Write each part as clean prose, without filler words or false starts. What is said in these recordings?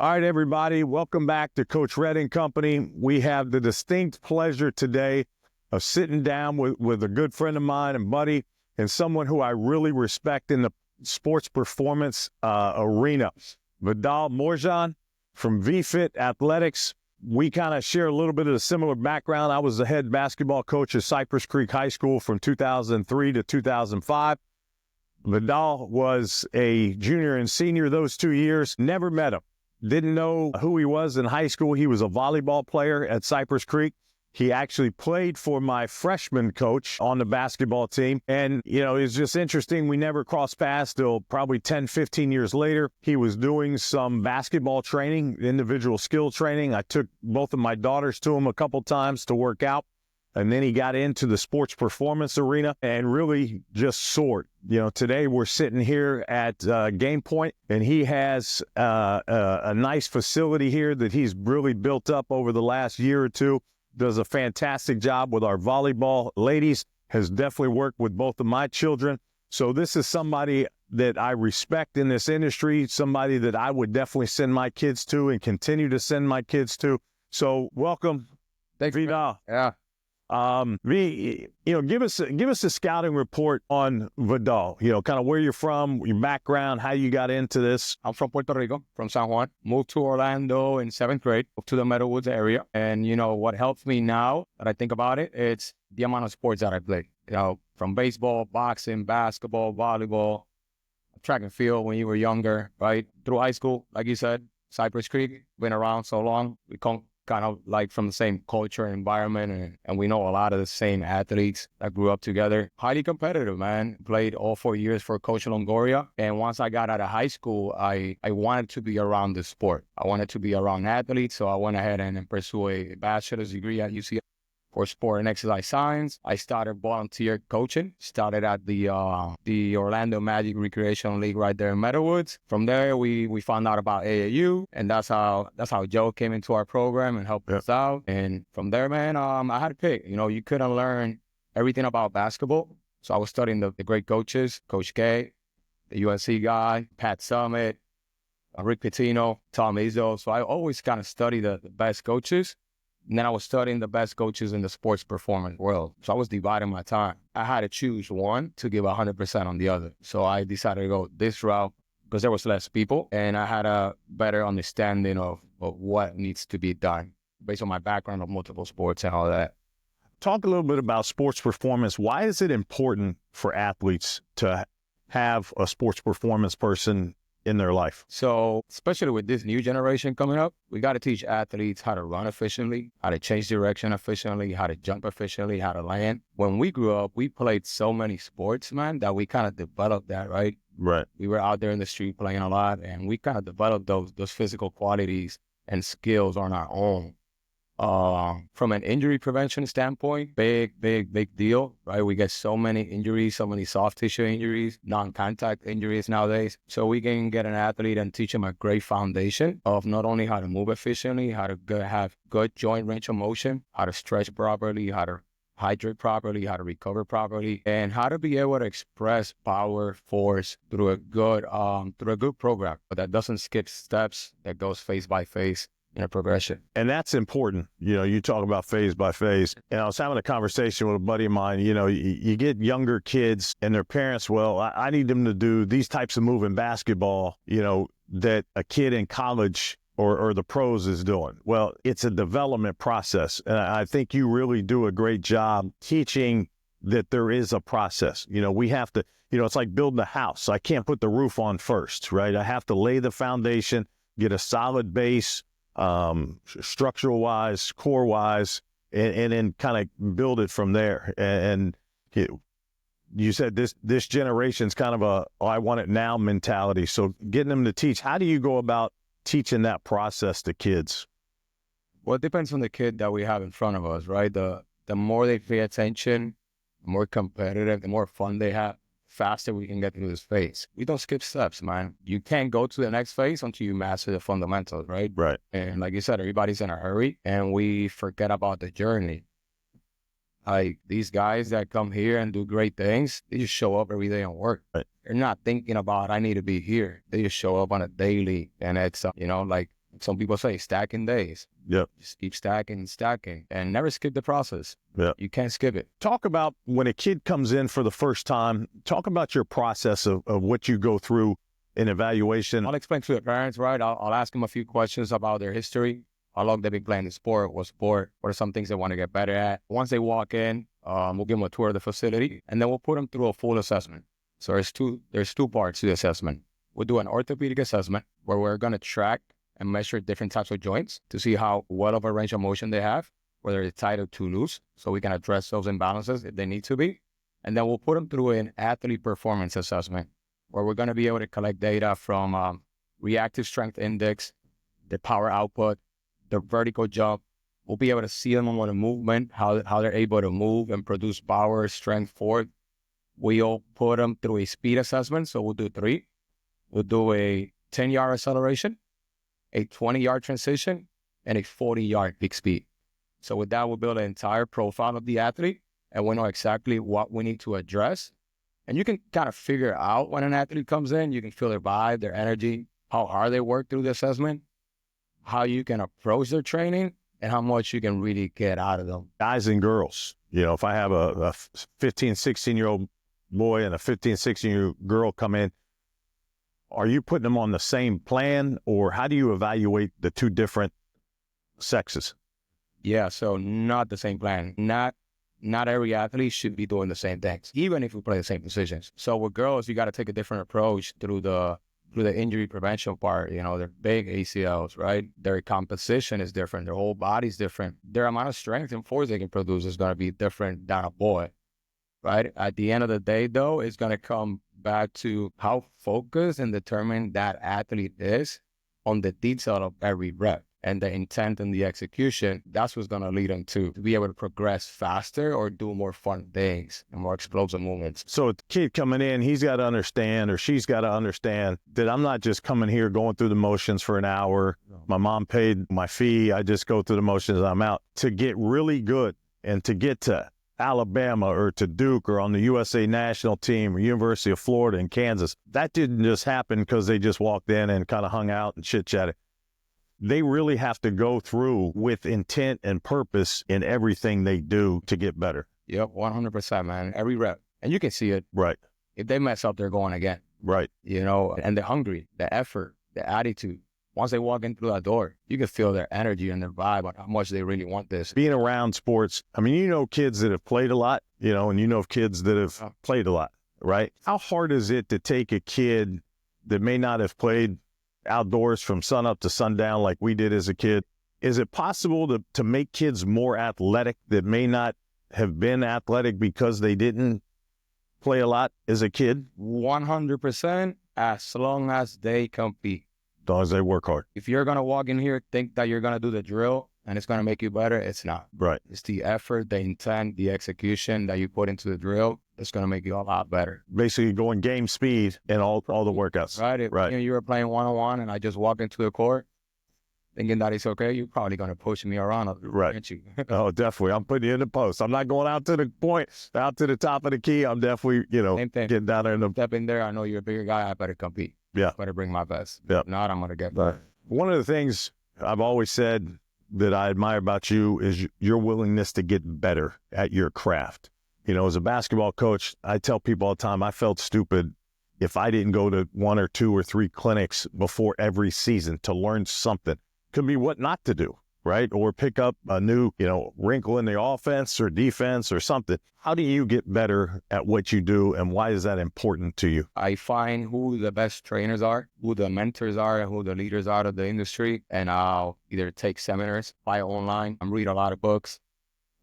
All right, everybody, welcome back to Coach Red and Company. We have the distinct pleasure today of sitting down with a good friend of mine and buddy and someone who I really respect in the sports performance arena. Vidal Morejon from VFit Athletics. We kind of share a little bit of a similar background. I was the head basketball coach at Cypress Creek High School from 2003 to 2005. Vidal was a junior and senior those 2 years. Never met him. Didn't know who he was in high school. He was a volleyball player at Cypress Creek. He actually played for my freshman coach on the basketball team. And, you know, it's just interesting. We never crossed paths till probably 10, 15 years later. He was doing some basketball training, individual skill training. I took both of my daughters to him a couple times to work out. And then he got into the sports performance arena and really just soared. You know, today we're sitting here at GamePoint, and he has a nice facility here that he's really built up over the last year or two. Does a fantastic job with our volleyball ladies, has definitely worked with both of my children. So this is somebody that I respect in this industry, somebody that I would definitely send my kids to and continue to send my kids to. So welcome, Thanks, Vidal. Yeah. Give us a scouting report on Vidal, kind of where you're from, your background, how you got into this. I'm from Puerto Rico, from San Juan. Moved to Orlando in 7th grade, up to the Meadowwoods area. And, what helps me now that I think about it, it's the amount of sports that I played. From baseball, boxing, basketball, volleyball, track and field when you were younger, right? Through high school, like you said, Cypress Creek, been around so long. We come kind of like from the same culture and environment, and we know a lot of the same athletes that grew up together. Highly competitive, man. Played all 4 years for Coach Longoria, and once I got out of high school, I wanted to be around the sport. I wanted to be around athletes, so I went ahead and pursued a bachelor's degree at UCLA for sport and exercise science. I started volunteer coaching, started at the Orlando Magic Recreational League right there in Meadowwoods. From there, we found out about AAU, and that's how Joe came into our program and helped us out. And from there, man, I had to pick. You couldn't learn everything about basketball. So I was studying the great coaches, Coach K, the UNC guy, Pat Summit, Rick Pitino, Tom Izzo. So I always kind of study the best coaches. And then I was studying the best coaches in the sports performance world. So I was dividing my time. I had to choose one to give 100% on the other. So I decided to go this route because there was less people, and I had a better understanding of what needs to be done based on my background of multiple sports and all that. Talk a little bit about sports performance. Why is it important for athletes to have a sports performance person in their life? So especially with this new generation coming up, we got to teach athletes how to run efficiently, how to change direction efficiently, how to jump efficiently, how to land. When we grew up, we played so many sports, man, that we kind of developed that, right? Right. We were out there in the street playing a lot, and we kind of developed those physical qualities and skills on our own. From an injury prevention standpoint, big deal, right? We get so many injuries, so many soft tissue injuries, non-contact injuries nowadays. So we can get an athlete and teach them a great foundation of not only how to move efficiently, how to have good joint range of motion, how to stretch properly, how to hydrate properly, how to recover properly, and how to be able to express power, force through a good program that doesn't skip steps, that goes phase by phase in a progression. And that's important. You talk about phase by phase. And I was having a conversation with a buddy of mine. You get younger kids and their parents, well, I need them to do these types of move in basketball, that a kid in college or the pros is doing. Well, it's a development process. And I think you really do a great job teaching that there is a process. We have to, it's like building a house. I can't put the roof on first, right? I have to lay the foundation, get a solid base, structural wise, core wise, and then kind of build it from there. And you said this generation's kind of I want it now mentality. So getting them to teach, how do you go about teaching that process to kids? Well, it depends on the kid that we have in front of us, right? The more they pay attention, the more competitive, the more fun they have, faster we can get through this phase. We don't skip steps, man. You can't go to the next phase until you master the fundamentals, right? Right. And like you said, everybody's in a hurry, and we forget about the journey. Like these guys that come here and do great things, they just show up every day and work. Right. They're not thinking about, I need to be here. They just show up on a daily, and it's, like Some people say stacking days. Yep. Just keep stacking and stacking and never skip the process. Yep. You can't skip it. Talk about when a kid comes in for the first time, talk about your process of what you go through in evaluation. I'll explain to the parents, right? I'll ask them a few questions about their history. How long they've been playing the sport, what are some things they want to get better at. Once they walk in, we'll give them a tour of the facility, and then we'll put them through a full assessment. So there's two parts to the assessment. We'll do an orthopedic assessment where we're going to track and measure different types of joints to see how well of a range of motion they have, whether it's tight or too loose, so we can address those imbalances if they need to be. And then we'll put them through an athlete performance assessment where we're going to be able to collect data from reactive strength index, the power output, the vertical jump. We'll be able to see them on the movement, how they're able to move and produce power, strength, force. We'll put them through a speed assessment, so we'll do 3. We'll do a 10-yard acceleration, a 20-yard transition, and a 40-yard peak speed. So with that, we'll build an entire profile of the athlete, and we know exactly what we need to address. And you can kind of figure out when an athlete comes in, you can feel their vibe, their energy, how hard they work through the assessment, how you can approach their training, and how much you can really get out of them. Guys and girls, if I have a 15, 16-year-old boy and a 15, 16-year-old girl come in, are you putting them on the same plan, or how do you evaluate the two different sexes? Yeah, so not the same plan. Not every athlete should be doing the same things, even if we play the same positions. So with girls, you got to take a different approach through the injury prevention part. They're big ACLs, right? Their composition is different. Their whole body's different. Their amount of strength and force they can produce is going to be different than a boy, right? At the end of the day, though, it's going to come back to how focused and determined that athlete is on the detail of every rep. And the intent and the execution, that's what's going to lead them to be able to progress faster or do more fun things and more explosive movements. So a kid coming in, he's got to understand, or she's got to understand, that I'm not just coming here going through the motions for an hour. My mom paid my fee. I just go through the motions and I'm out. To get really good and to get to Alabama or to Duke or on the USA national team or University of Florida and Kansas, that didn't just happen because they just walked in and kind of hung out and chit-chatted. They really have to go through with intent and purpose in everything they do to get better. Yep, 100%, man. Every rep. And you can see it. Right. If they mess up, they're going again. Right. And they're hungry, the effort, the attitude. Once they walk in through that door, you can feel their energy and their vibe on how much they really want this. Being around sports, kids that have played a lot, and kids that have played a lot, right? How hard is it to take a kid that may not have played outdoors from sun up to sundown like we did as a kid? Is it possible to make kids more athletic that may not have been athletic because they didn't play a lot as a kid? 100%, as long as they compete. As long as they work hard. If you're going to walk in here, think that you're going to do the drill and it's going to make you better, it's not. Right. It's the effort, the intent, the execution that you put into the drill that's going to make you a lot better. Basically going game speed in all the workouts. Right. If you were playing one-on-one and I just walk into the court thinking that it's okay, you're probably going to push me around. Right. Aren't you? Oh, definitely. I'm putting you in the post. I'm not going out to the point, out to the top of the key. I'm definitely, getting down there in the... Step in there. I know you're a bigger guy. I better compete. Yeah. Better bring my best. Yeah. If not, I'm going to get better. One of the things I've always said that I admire about you is your willingness to get better at your craft. As a basketball coach, I tell people all the time, I felt stupid if I didn't go to 1 or 2 or 3 clinics before every season to learn something. Could be what not to do, right? Or pick up a new, wrinkle in the offense or defense or something. How do you get better at what you do, and why is that important to you? I find who the best trainers are, who the mentors are, and who the leaders are of the industry, and I'll either take seminars, buy online, and read a lot of books.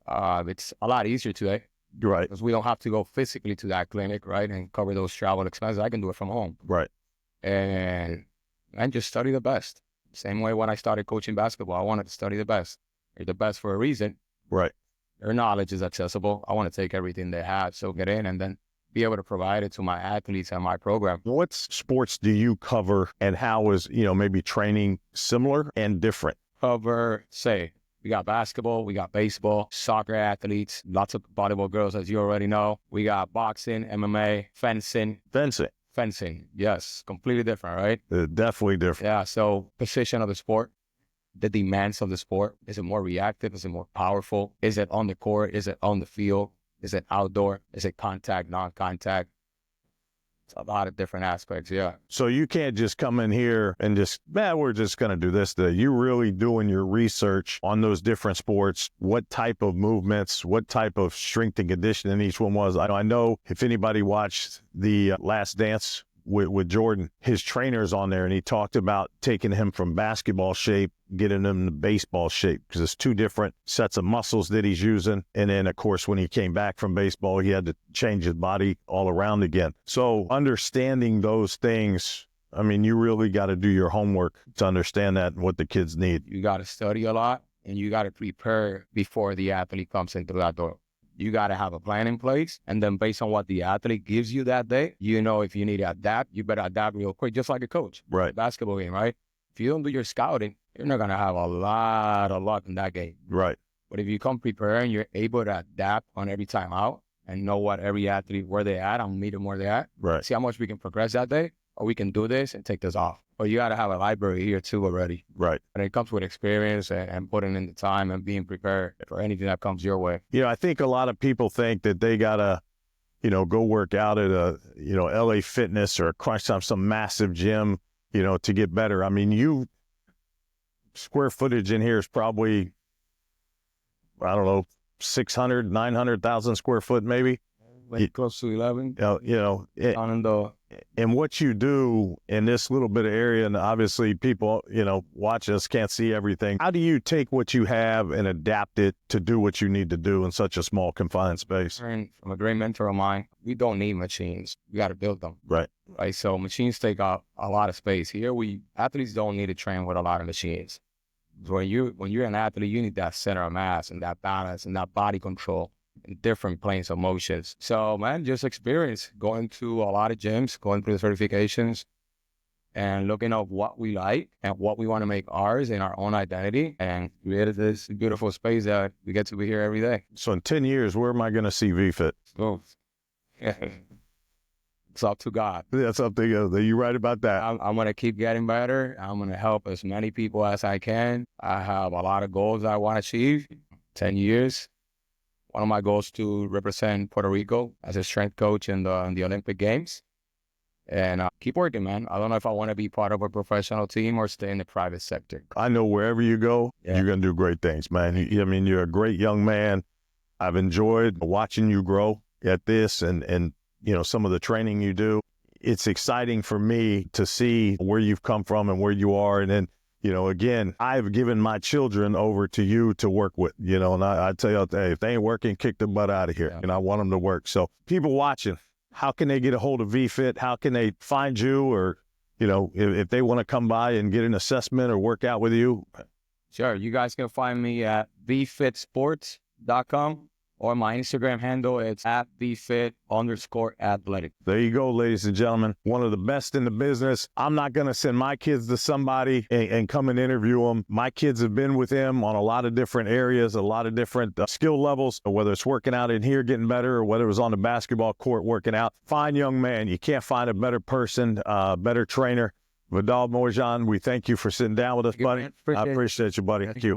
It's a lot easier today. Right. Because we don't have to go physically to that clinic, right, and cover those travel expenses. I can do it from home. Right. And just study the best. Same way when I started coaching basketball, I wanted to study the best. They're the best for a reason. Right. Their knowledge is accessible. I want to take everything they have, soak it in, and then be able to provide it to my athletes and my program. What sports do you cover, and how is, maybe training similar and different? We got basketball, we got baseball, soccer athletes, lots of volleyball girls, as you already know. We got boxing, MMA, fencing. Fencing, yes. Completely different, right? Definitely different. Yeah, so position of the sport. the demands of the sport. Is it more reactive? Is it more powerful? Is it on the court? Is it on the field? Is it outdoor? Is it contact, non-contact? It's a lot of different aspects, yeah. So you can't just come in here and just, we're just going to do this today. You're really doing your research on those different sports, what type of movements, what type of strength and conditioning each one was. I know if anybody watched the Last Dance with Jordan, his trainer's on there, and he talked about taking him from basketball shape, getting him to baseball shape, because it's two different sets of muscles that he's using. And then, of course, when he came back from baseball, he had to change his body all around again. So understanding those things, I mean, you really got to do your homework to understand that and what the kids need. You got to study a lot, and you got to prepare before the athlete comes into that door. You got to have a plan in place, and then based on what the athlete gives you that day, you know, if you need to adapt, you better adapt real quick, just like a coach. Right. Basketball game, right? If you don't do your scouting, you're not going to have a lot of luck in that game. Right. But if you come prepared and you're able to adapt on every time out and know what every athlete, where they're at, and meet them where they're at, right. See how much we can progress that day, or we can do this and take this off. But you got to have a library here too already. Right. And it comes with experience and putting in the time and being prepared for anything that comes your way. You know, I think a lot of people think that they got to, you know, go work out at a, you know, LA Fitness or Crunch Time, some massive gym, you know, to get better. I mean, square footage in here is probably, I don't know, 600, 900,000 square foot maybe. Like close to 11. And what you do in this little bit of area, and obviously people, you know, watch us can't see everything. How do you take what you have and adapt it to do what you need to do in such a small confined space? From a great mentor of mine, we don't need machines. We got to build them. Right. Right. So machines take up a lot of space. Here, athletes don't need to train with a lot of machines. When you're an athlete, you need that center of mass and that balance and that body control in different planes of motions. So, man, just experience going to a lot of gyms, going through the certifications, and looking at what we like and what we want to make ours in our own identity, and create this beautiful space that we get to be here every day. So in 10 years, where am I going to see VFit? Oh, yeah. It's up to God. That's up to you. Are you right about that? I'm going to keep getting better. I'm going to help as many people as I can. I have a lot of goals I want to achieve. 10 years. One of my goals to represent Puerto Rico as a strength coach in the Olympic Games. And keep working, man. I don't know if I want to be part of a professional team or stay in the private sector. I know wherever you go, You're going to do great things, man. I mean, you're a great young man. I've enjoyed watching you grow at this and you know, some of the training you do. It's exciting for me to see where you've come from and where you are. And then, you know, again, I've given my children over to you to work with, you know, and I tell you, hey, if they ain't working, kick the butt out of here. And I want them to work. So people watching, how can they get a hold of VFit? How can they find you? Or, you know, if they want to come by and get an assessment or work out with you? Sure. You guys can find me at vfitsports.com. Or my Instagram handle, it's at VFit_athletic. There you go, ladies and gentlemen. One of the best in the business. I'm not going to send my kids to somebody and come and interview them. My kids have been with him on a lot of different areas, a lot of different skill levels, whether it's working out in here getting better or whether it was on the basketball court working out. Fine young man. You can't find a better person, better trainer. Vidal Morejon, we thank you for sitting down with us, buddy. I appreciate you, buddy. Thank you.